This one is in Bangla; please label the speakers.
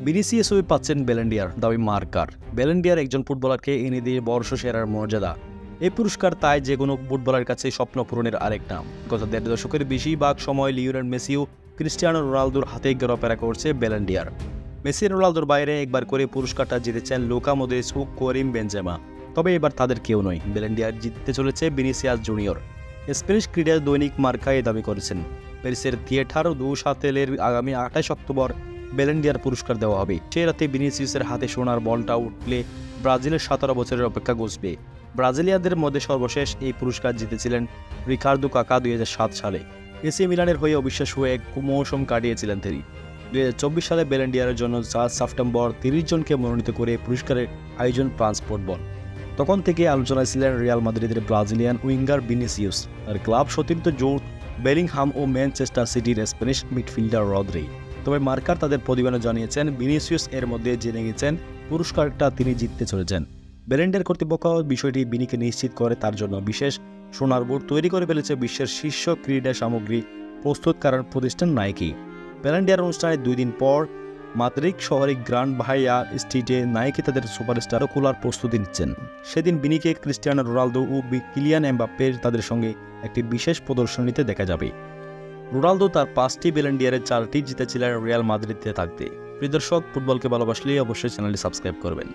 Speaker 1: ভিনিসিয়াস হয়ে পাচ্ছেন ব্যালন-ডি-অর, দাবি মার্কার। ব্যালন-ডি-অর একজন ফুটবলারকে এনে দিয়ে বর্ষসেরার মর্যাদা। এই পুরস্কার তাই যে কোনো ফুটবলারের কাছে স্বপ্ন পূরণের আরেক নাম। গত দেড় দশকের বেশিরভাগ সময় লিওনেল মেসি ও ক্রিস্টিয়ানো রোনালদোর হাতে ঘোরাফেরা করছে ব্যালন-ডি-অর। মেসি রোনালদোর বাইরে একবার করে পুরস্কারটা জিতেছেন লুকা মদ্রিচ ও করিম বেনজেমা। তবে এবার তাদের কেউ নয়, ব্যালন-ডি-অর জিততে চলেছে ভিনিসিয়াস জুনিয়র। স্প্যানিশ ক্রীড়া দৈনিক মার্কা এই দাবি করেছেন। প্যারিসের থিয়েটার দু সাতেলের আগামী 28 অক্টোবর ব্যালন-ডি-অর পুরস্কার দেওয়া হবে। সে রাতে ভিনিসিয়াসের হাতে সোনার বলটা উঠলে ব্রাজিলের 17 বছরের অপেক্ষা ঘুচবে। ব্রাজিলিয়ানদের মধ্যে সর্বশেষ এই পুরস্কার জিতেছিলেন রিকার্দো কাকা 2007 সালে। এসি মিলানের হয়ে অবিশ্বাস্য হয়ে এক মৌসুম কাটিয়েছিলেন তিনি। 2024 সালে ব্যালন-ডি-অরের জন্য 4 সেপ্টেম্বর 30 জনকে মনোনীত করে পুরস্কারের আয়োজন ফ্রান্স ফুটবল। তখন থেকে আলোচনায় ছিলেন রিয়াল মাদ্রিদের ব্রাজিলিয়ান উইঙ্গার ভিনিসিয়াস, আর ক্লাব সতীর্থ জুড বেলিংহাম ও ম্যানচেস্টার সিটির স্প্যানিশ মিডফিল্ডার রদ্রি। তবে মার্কার তাদের প্রতিবেদনে জানিয়েছেন ভিনিসিয়াস এর মধ্যে জেনে গেছেন পুরস্কারটা তিনি জিততে চলেছেন। ব্যালন-ডি-অর কর্তৃপক্ষ বিষয়টি বিনিকে নিশ্চিত করে তার জন্য বিশেষ সোনার বুট তৈরি করে ফেলেছে বিশ্বের শীর্ষ ক্রীড়া সামগ্রী প্রস্তুতকারক প্রতিষ্ঠান নাইকি। ব্যালন-ডি-অর অনুষ্ঠানের 2 দিন পর মাদ্রিদ শহরে গ্র্যান্ড ভাইয়া স্ট্রিটে নাইকি তাদের সুপারস্টারও খোলার প্রস্তুতি নিচ্ছেন। সেদিন বিনিকে ক্রিস্টিয়ানো রোনালদো ও কিলিয়ান এমবাপ্পে তাদের সঙ্গে একটি বিশেষ প্রদর্শনীতে দেখা যাবে। রোনালদো তার 5টি ব্যালন-ডি-অরের 4টি জিতেছিলেন রিয়াল মাদ্রিদে থাকতে। প্রিয় দর্শক, ফুটবলকে ভালোবাসলে অবশ্যই চ্যানেলটি সাবস্ক্রাইব করবেন।